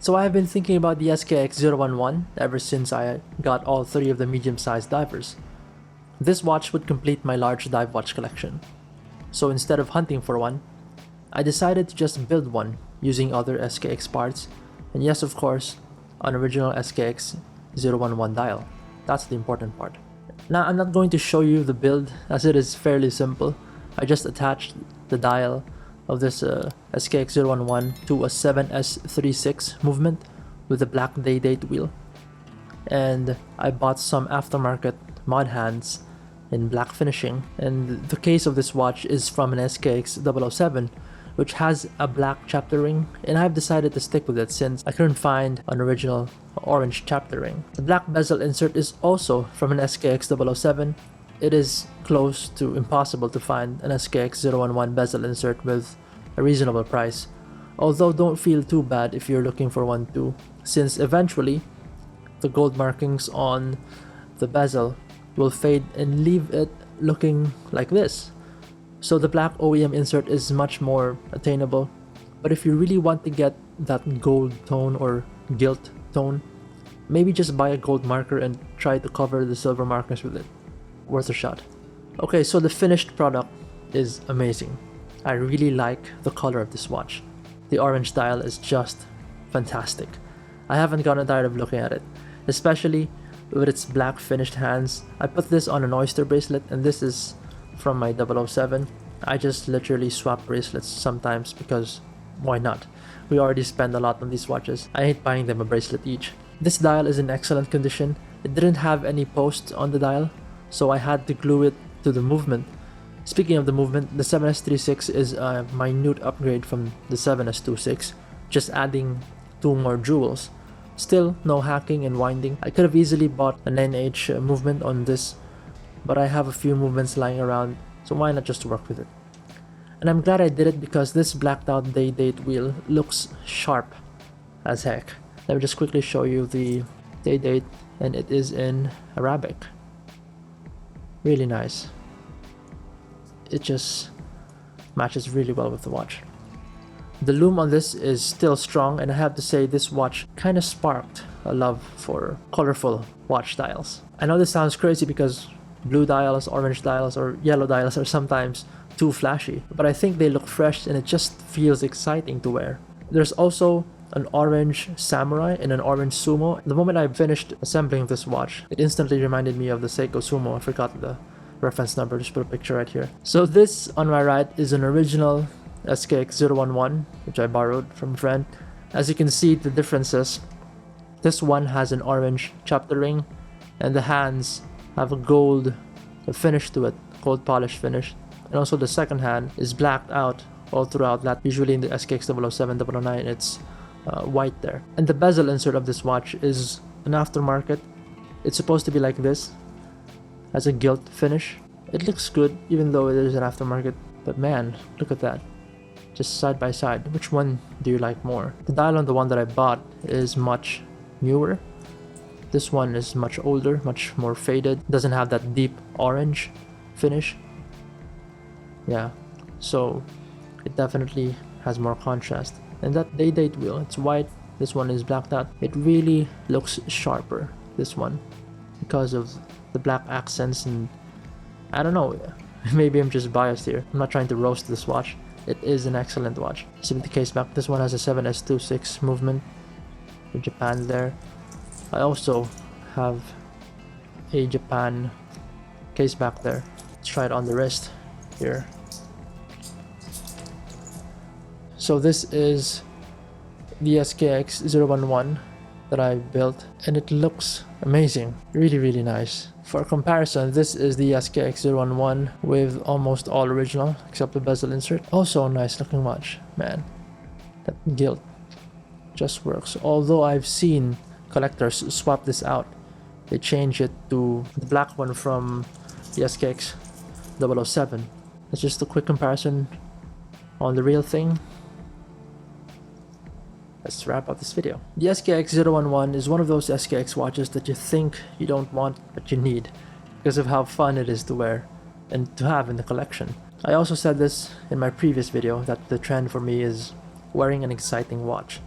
So I have been thinking about the SKX011 ever since I got all three of the medium-sized divers. This watch would complete my large dive watch collection. So instead of hunting for one, I decided to just build one using other SKX parts, and yes, of course, an original SKX011 dial. That's the important part. Now, I'm not going to show you the build as it is fairly simple. I just attached the dial of this SKX011 to a 7S36 movement with a black day-date wheel. And I bought some aftermarket mod hands in black finishing, and the case of this watch is from an SKX007, which has a black chapter ring, and I've decided to stick with it since I couldn't find an original orange chapter ring. The black bezel insert is also from an SKX007. It is close to impossible to find an SKX011 bezel insert with a reasonable price, although don't feel too bad if you're looking for one too, since eventually the gold markings on the bezel will fade and leave it looking like this. So the black OEM insert is much more attainable, but if you really want to get that gold tone or gilt tone, maybe just buy a gold marker and try to cover the silver markers with it. Worth a shot. Okay, so the finished product is amazing. I really like the color of this watch. The orange dial is just fantastic. I haven't gotten tired of looking at it, especially with its black finished hands. I put this on an oyster bracelet, and this is from my 007. I just literally swap bracelets sometimes because why not? We already spend a lot on these watches. I hate buying them a bracelet each. This dial is in excellent condition. It didn't have any posts on the dial, so I had to glue it to the movement. Speaking of the movement, the 7S36 is a minute upgrade from the 7S26, just adding 2 more jewels. Still, no hacking and winding. I could have easily bought an NH movement on this, but I have a few movements lying around, so why not just work with it? And I'm glad I did it because this blacked out day-date wheel looks sharp as heck. Let me just quickly show you the day-date, and it is in Arabic. Really nice. It just matches really well with the watch. The lume on this is still strong, and I have to say this watch kind of sparked a love for colorful watch dials. I know this sounds crazy because blue dials, orange dials, or yellow dials are sometimes too flashy, but I think they look fresh and it just feels exciting to wear. There's also an orange samurai and an orange sumo. The moment I finished assembling this watch, it instantly reminded me of the Seiko Sumo. I forgot the reference number, just put a picture right here. So this on my right is an original SKX011, which I borrowed from a friend. As you can see the differences, this one has an orange chapter ring, and the hands have a gold finish to it, gold polish finish. And also the second hand is blacked out all throughout that. Usually in the SKX007, 009, it's white there. And the bezel insert of this watch is an aftermarket. It's supposed to be like this, has a gilt finish. It looks good even though it is an aftermarket, but man, look at that. Just side by side, which one do you like more? The dial on the one that I bought is much newer. This one is much older, much more faded, doesn't have that deep orange finish. Yeah, so it definitely has more contrast. And that day-date wheel, it's white, this one is blacked out. It really looks sharper, this one, because of the black accents, and I don't know, maybe I'm just biased here. I'm not trying to roast this watch. It is an excellent watch. See with the case back, this one has a 7S26 movement with Japan there. I also have a Japan case back there. Let's try it on the wrist here. So this is the SKX011 that I built, and it looks amazing. Really nice. For comparison, this is the SKX011 with almost all original except the bezel insert. Also a nice looking watch, man. That gilt just works. Although I've seen collectors swap this out. They change it to the black one from the SKX007. That's just a quick comparison on the real thing. Let's wrap up this video. The SKX011 is one of those SKX watches that you think you don't want but you need because of how fun it is to wear and to have in the collection. I also said this in my previous video that the trend for me is wearing an exciting watch.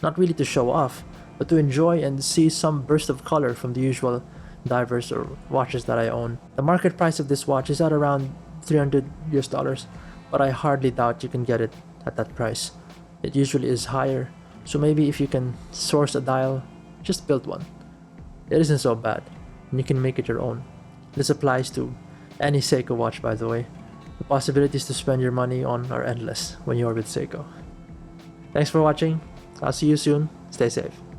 Not really to show off, but to enjoy and see some burst of color from the usual divers or watches that I own. The market price of this watch is at around $300 US, but I hardly doubt you can get it at that price. It usually is higher, so maybe if you can source a dial, just build one. It isn't so bad, and you can make it your own. This applies to any Seiko watch, by the way. The possibilities to spend your money on are endless when you are with Seiko. Thanks for watching. I'll see you soon. Stay safe.